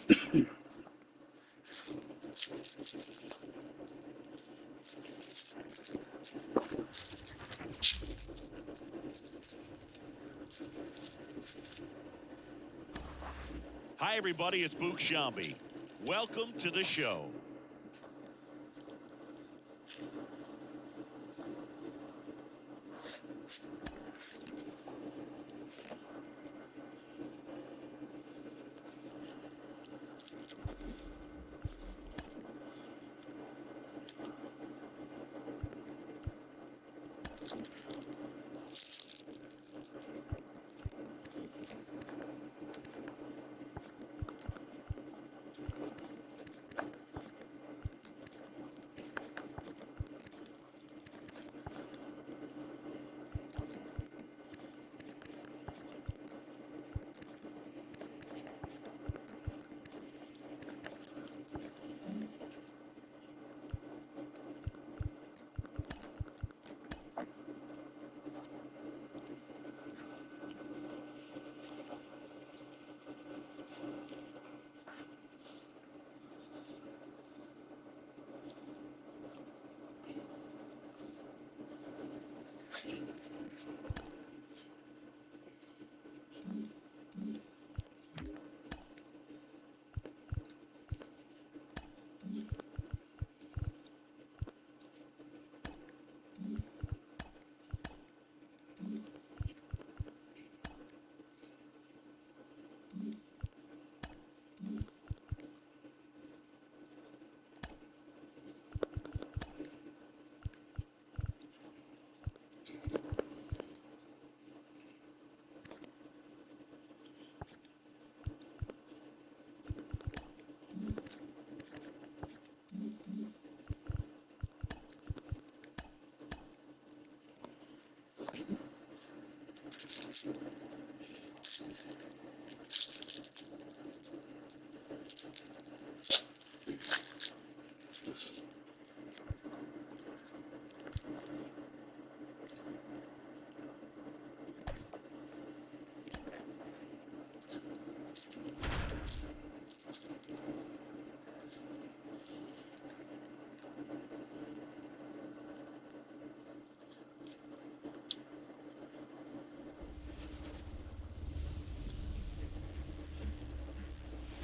Hi, everybody. It's Boog Shambi. Welcome to the show.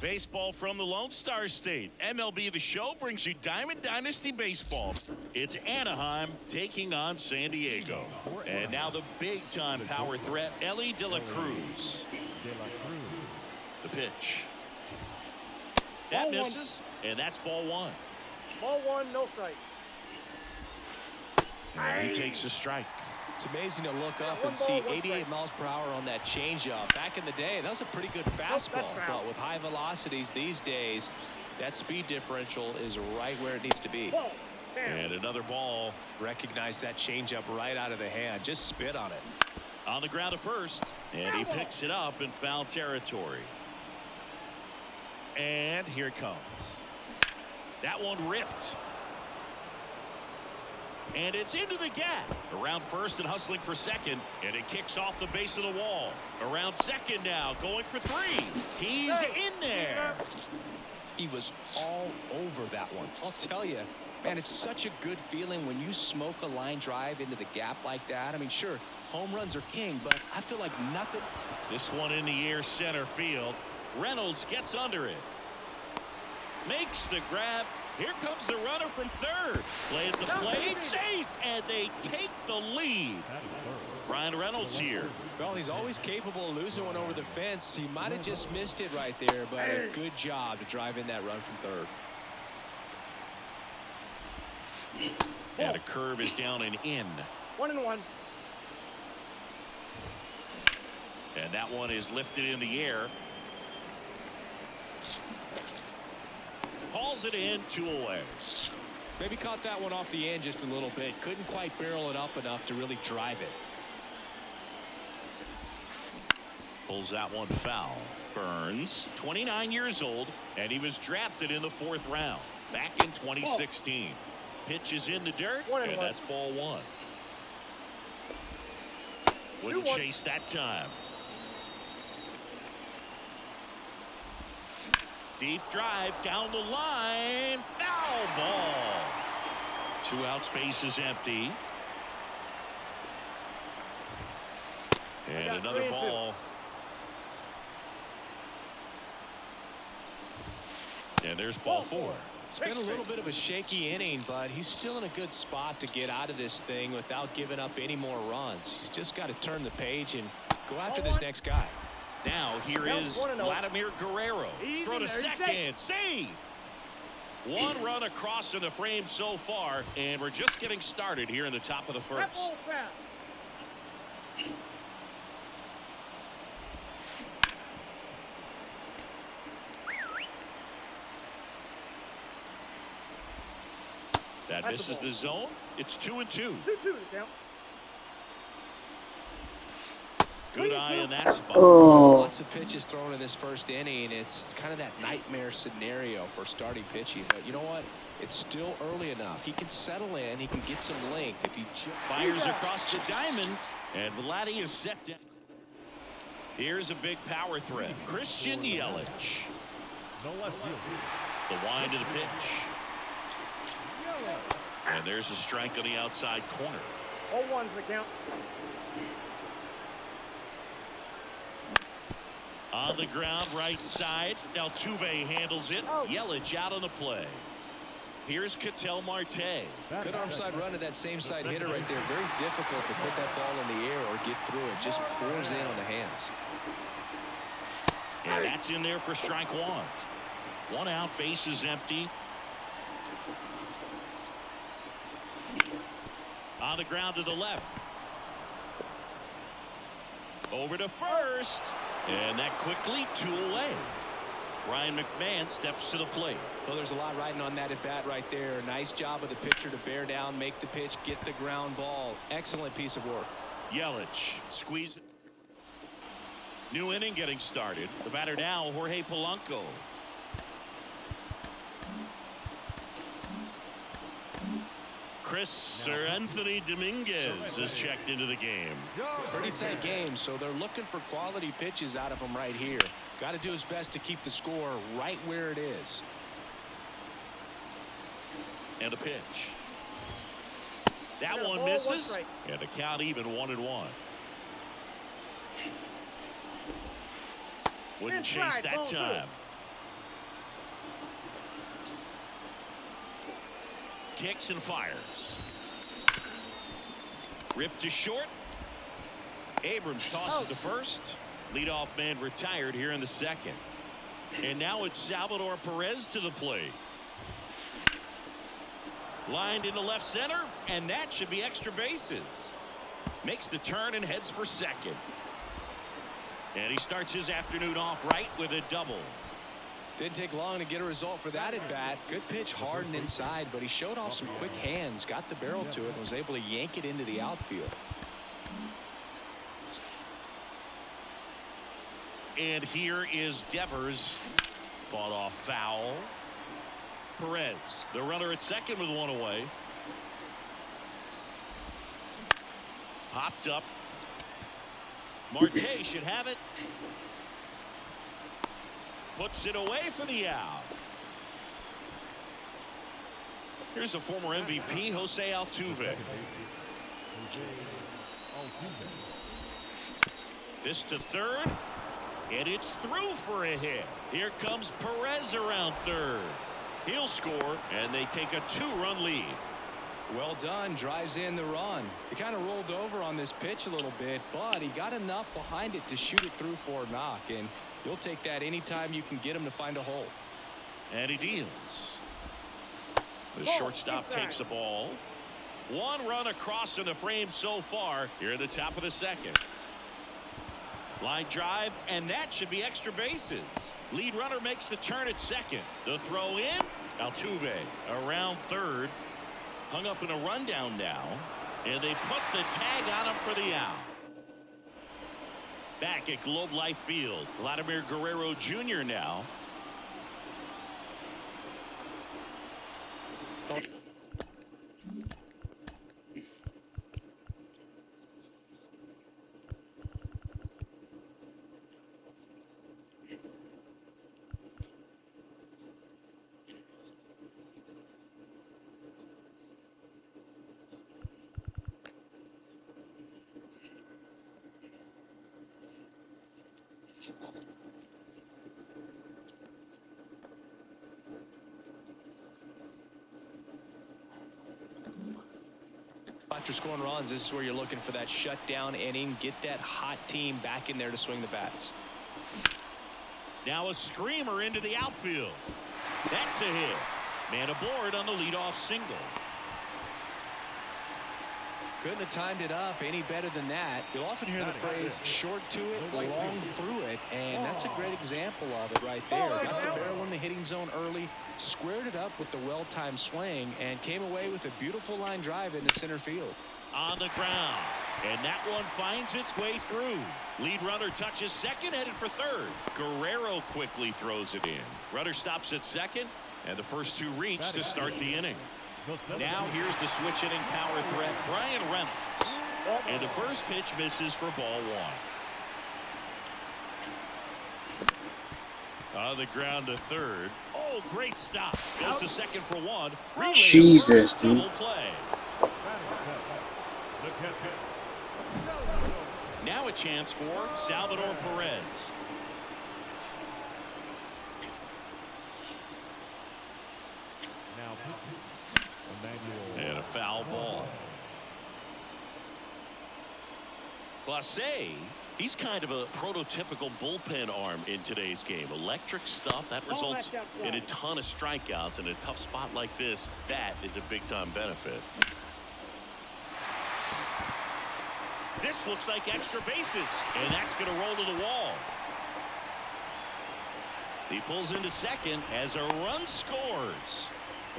Baseball from the Lone Star State. MLB The Show brings you Diamond Dynasty Baseball. It's Anaheim taking on San Diego. And now the big-time power threat, Ellie De La Cruz. The pitch. That misses, and that's ball one. Ball one, no strike. And he takes a strike. It's amazing to look up and see 88 miles per hour on that changeup. Back in the day, that was a pretty good fastball. But with high velocities these days, that speed differential is right where it needs to be. And another ball. Recognize that changeup right out of the hand. Just spit on it. On the ground to first. And he picks it up in foul territory. And here it comes. That one ripped. And it's into the gap. Around first and hustling for second. And it kicks off the base of the wall. Around second now, going for three. He's in there. He was all over that one. I'll tell you, man, it's such a good feeling when you smoke a line drive into the gap like that. I mean, sure, home runs are king, but I feel like nothing. This one in the air center field. Reynolds gets under it. Makes the grab. Here comes the runner from third. Play at the plate. Safe. And they take the lead. Ryan Reynolds here. Well, he's always capable of losing one over the fence. He might have just missed it right there, but a good job to drive in that run from third. And a curve is down and in. 1-1. And that one is lifted in the air. Hauls it in, 2 away. Maybe caught that one off the end just a little bit. Couldn't quite barrel it up enough to really drive it. Pulls that one foul. Burns, 29 years old, and he was drafted in the 4th round back in 2016. Pitch is in the dirt, and that's ball one. Wouldn't chase that time. Deep drive down the line. Foul ball. 2 outs, bases empty. And another ball. And there's ball 4. It's been a little bit of a shaky inning, but he's still in a good spot to get out of this thing without giving up any more runs. He's just got to turn the page and go after this next guy. Now here is Vladimir Guerrero. Throw to second. Save. 1 run across in the frame so far, and we're just getting started here in the top of the first. That misses the zone. It's 2-2. 2-2 count. Good eye in that spot. Lots of pitches thrown in this first inning. It's kind of that nightmare scenario for starting pitching. But you know what? It's still early enough. He can settle in. He can get some length if he fires across the diamond. And Vladdy is set down. Here's a big power threat. Christian Yelich. No left field. The wind of the pitch. And there's a strike on the outside corner. 0-1's the count. On the ground, right side. Altuve handles it. Yelich out on the play. Here's Ketel Marte. Good arm side run to that same side hitter right there. Very difficult to put that ball in the air or get through it. Just pours in on the hands. And that's in there for strike 1. 1 out, bases empty. On the ground to the left. Over to first. And that quickly 2 away. Ryan McMahon steps to the plate. Well, there's a lot riding on that at bat right there. Nice job of the pitcher to bear down, make the pitch, get the ground ball. Excellent piece of work. Yelich squeeze it. New inning getting started. The batter now, Jorge Polanco. Anthony Dominguez is checked into the game. Pretty tight game, so they're looking for quality pitches out of him right here. Got to do his best to keep the score right where it is. And a pitch. That one misses. And the count even 1-1. Wouldn't chase that time. Kicks and fires. Ripped to short. Abrams tosses to first. Leadoff man retired here in the second. And now it's Salvador Perez to the plate. Lined into left center, and that should be extra bases. Makes the turn and heads for second. And he starts his afternoon off right with a double. Didn't take long to get a result for that at bat. Good pitch hard and inside, but he showed off some quick hands, got the barrel to it, and was able to yank it into the outfield. And here is Devers. Fought off foul. Perez, the runner at second with 1 away. Popped up. Marte should have it. Puts it away for the out. Here's the former MVP, Jose Altuve. This to third. And it's through for a hit. Here comes Perez around third. He'll score, and they take a 2-run lead. Well done. Drives in the run. He kind of rolled over on this pitch a little bit, but he got enough behind it to shoot it through for a knock. And you'll take that anytime you can get him to find a hole. And he deals. The shortstop takes the ball. 1 run across in the frame so far here at the top of the second. Line drive, and that should be extra bases. Lead runner makes the turn at second. The throw in. Altuve around third. Hung up in a rundown now. And they put the tag on him for the out. Back at Globe Life Field, Vladimir Guerrero Jr. now. after scoring runs, this is where you're looking for that shutdown inning. Get that hot team back in there to swing the bats. Now a screamer into the outfield. That's a hit. Man aboard on the leadoff single. Couldn't have timed it up any better than that. You'll often hear the phrase short to it, long through it, and that's a great example of it right there. Got the barrel in the hitting zone early, squared it up with the well-timed swing, and came away with a beautiful line drive into center field. On the ground, and that one finds its way through. Lead runner touches second, headed for third. Guerrero quickly throws it in. Runner stops at second, and the first two reach to start the inning. Now here's the switch hitting power threat, Brian Reynolds. And the first pitch misses for ball one. On the ground to third. Oh, great stop. Goes to second for one. Relay Jesus, first, dude. double play. Now a chance for Salvador Perez. And a foul ball. Clase, he's kind of a prototypical bullpen arm in today's game. Electric stuff that results in a ton of strikeouts. In a tough spot like this, that is a big-time benefit. This looks like extra bases, and that's going to roll to the wall. He pulls into second as a run scores.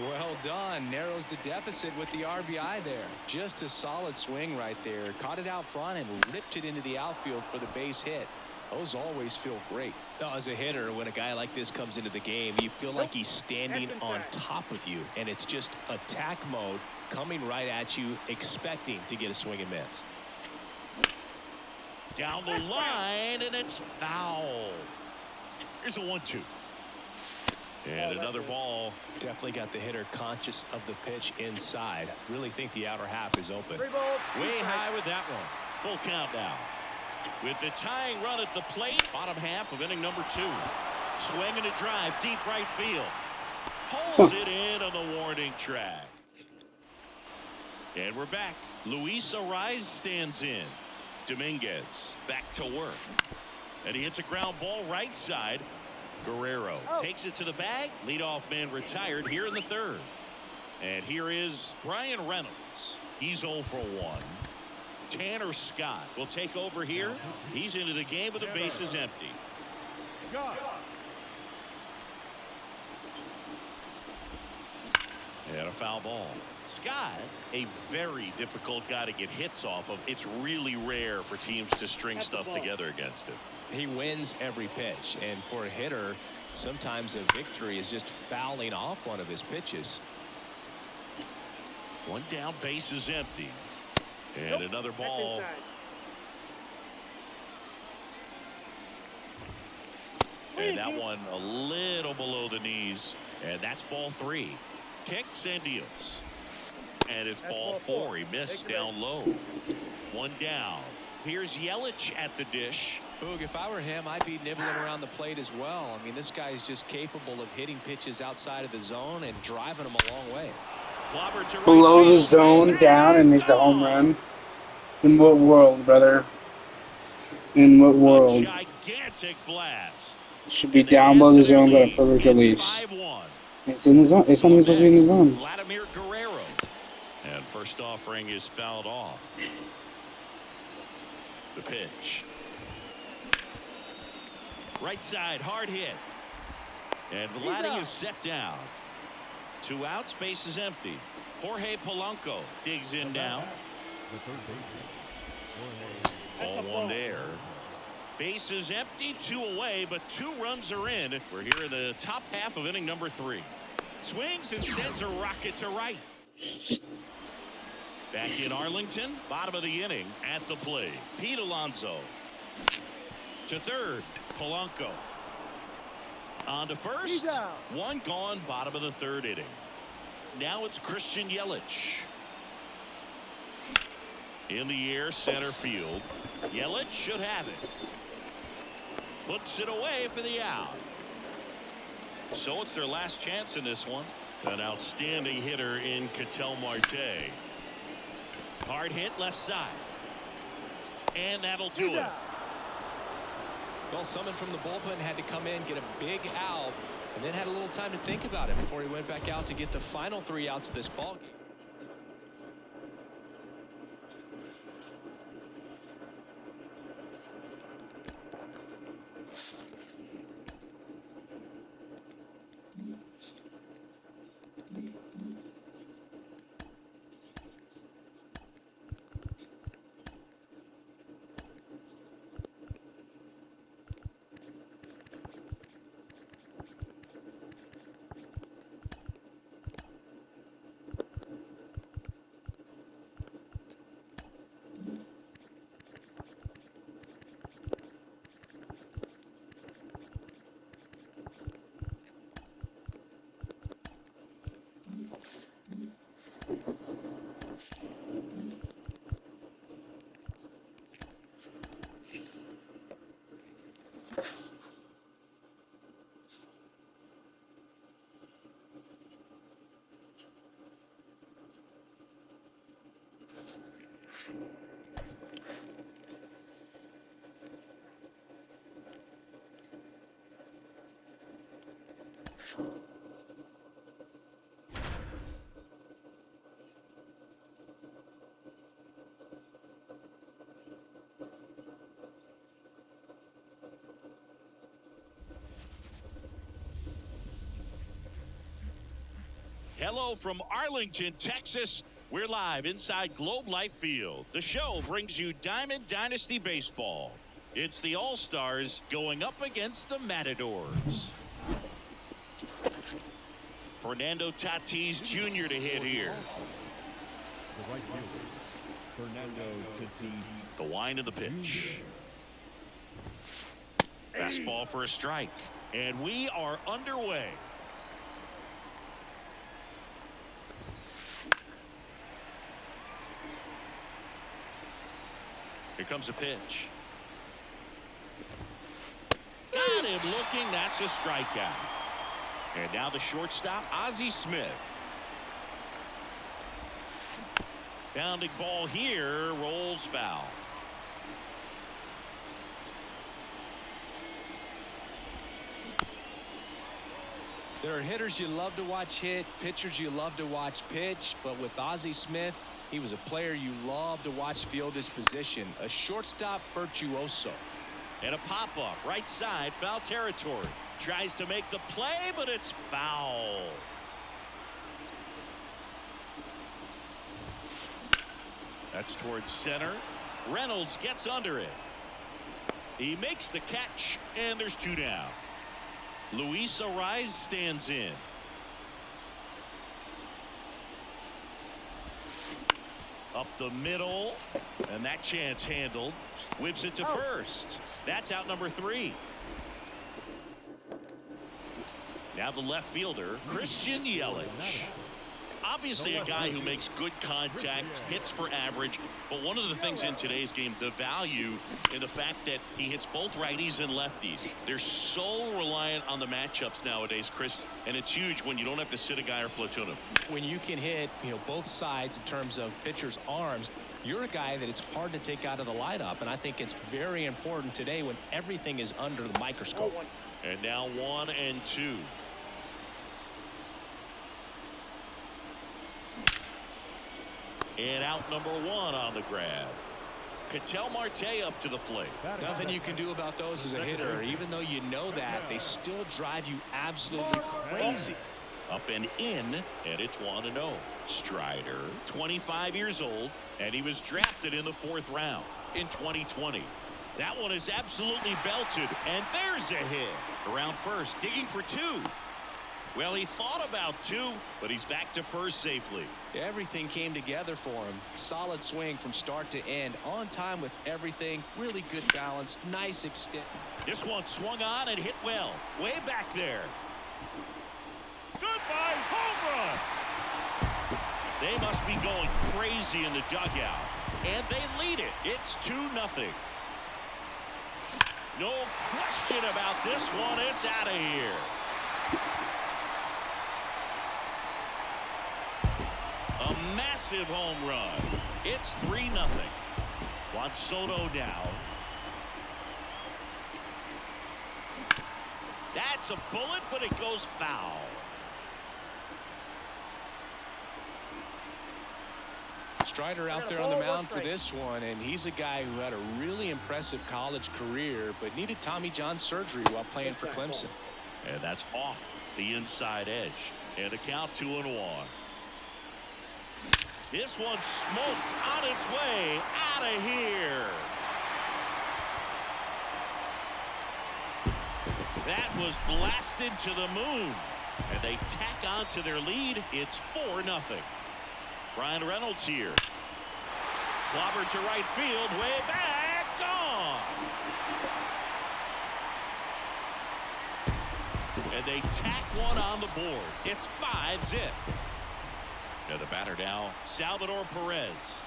Well done. Narrows the deficit with the RBI there. Just a solid swing right there. Caught it out front and ripped it into the outfield for the base hit. Those always feel great. Now, as a hitter, when a guy like this comes into the game, you feel like he's standing on top of you, and it's just attack mode coming right at you, expecting to get a swing and miss. Down the line, and it's foul. Here's a 1-2. And another ball. Definitely got the hitter conscious of the pitch inside. Really think the outer half is open. Way high with that one. Full count now. With the tying run at the plate, bottom half of inning number 2. Swinging a drive, deep right field. Pulls it in on the warning track. And we're back. Luis Ariz stands in. Dominguez back to work. And he hits a ground ball right side. Guerrero takes it to the bag. Leadoff man retired here in the third. And here is Brian Reynolds. He's 0 for 1. Tanner Scott will take over here. He's into the game with the bases empty. And a foul ball. Scott, a very difficult guy to get hits off of. It's really rare for teams to string stuff together against him. He wins every pitch, and for a hitter, sometimes a victory is just fouling off one of his pitches. One down, base is empty. And another ball. And that one a little below the knees. And that's ball 3. Kicks and deals. And it's ball 4. He missed down low. One down. Here's Yelich at the dish. Boog, if I were him, I'd be nibbling around the plate as well. I mean, this guy's just capable of hitting pitches outside of the zone and driving them a long way. Below the zone, down, and makes a home run. In what world, brother? In what world? Gigantic blast. Should be down below the zone, got a perfect release. It's in the zone. It's not even supposed to be in the zone. Vladimir Guerrero. And first offering is fouled off. The pitch. Right side, hard hit. And Vladdy is set down. 2 outs, base is empty. Jorge Polanco digs in now. Ball 1 there. Base is empty, 2 away, but 2 runs are in. We're here in the top half of inning number 3. Swings and sends a rocket to right. Back in Arlington, bottom of the inning at the plate. Pete Alonso. To third, Polanco. On to first. 1 gone, bottom of the 3rd inning. Now it's Christian Yelich. In the air, center field. Yelich should have it. Puts it away for the out. So it's their last chance in this one. An outstanding hitter in Ketel Marte. Hard hit left side. And that'll do it. Well, someone from the bullpen had to come in, get a big out, and then had a little time to think about it before he went back out to get the final 3 outs of this ball game. Hello from Arlington, Texas. We're live inside Globe Life Field. The show brings you Diamond Dynasty Baseball. It's the All-Stars going up against the Matadors. Fernando Tatis Jr. to hit here. The right fielder, Fernando Tatis. The wind of the pitch. Fastball for a strike. And we are underway. Here comes a pitch. Got him looking. That's a strikeout. And now the shortstop, Ozzie Smith. Bounding ball here, rolls foul. There are hitters you love to watch hit, pitchers you love to watch pitch, but with Ozzie Smith, he was a player you love to watch field his position, a shortstop virtuoso. And a pop-up, right side, foul territory. Tries to make the play, but it's foul. That's towards center. Reynolds gets under it. He makes the catch, and there's 2 down. Luis Ariz stands in. Up the middle, and that chance handled. Whips it to first. That's out number 3. Now the left fielder, Christian Yelich. Obviously a guy who makes good contact, hits for average, but one of the things in today's game, the value in the fact that he hits both righties and lefties. They're so reliant on the matchups nowadays, Chris, and it's huge when you don't have to sit a guy or platoon him. When you can hit, both sides in terms of pitchers' arms, you're a guy that it's hard to take out of the lineup, and I think it's very important today when everything is under the microscope. And now 1-2. And out number 1 on the grab. Ketel Marte up to the plate. Nothing you can do about those as a hitter. Even though you know that, they still drive you absolutely crazy. Up and in, and it's 1-0. Strider, 25 years old, and he was drafted in the 4th round in 2020. That one is absolutely belted, and there's a hit. Around first, digging for 2. Well, he thought about 2, but he's back to first safely. Everything came together for him. Solid swing from start to end. On time with everything. Really good balance. Nice extent. This one swung on and hit well. Way back there. Goodbye, home run! They must be going crazy in the dugout. And they lead it. It's 2-0. No question about this one. It's out of here. A massive home run. It's 3-0. Juan Soto down. That's a bullet, but it goes foul. Strider out there on the mound for this one, and he's a guy who had a really impressive college career but needed Tommy John surgery while playing for Clemson. And that's off the inside edge. And a count 2-1. This one smoked on its way out of here. That was blasted to the moon. And they tack on to their lead. It's 4-0. Brian Reynolds here. Clobber to right field. Way back. Gone. And they tack one on the board. It's 5-0. And the batter now, Salvador Perez.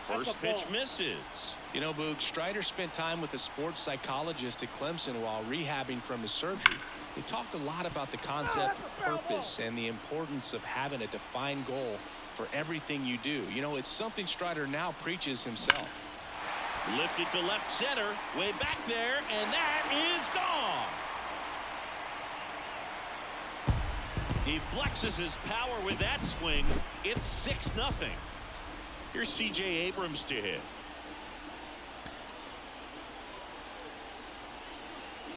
First pitch misses. You know, Boog, Strider spent time with a sports psychologist at Clemson while rehabbing from his surgery. They talked a lot about the concept of purpose and the importance of having a defined goal for everything you do. You know, it's something Strider now preaches himself. Lifted to left center, way back there, and that is gone. He flexes his power with that swing. It's 6-0. Here's C.J. Abrams to hit.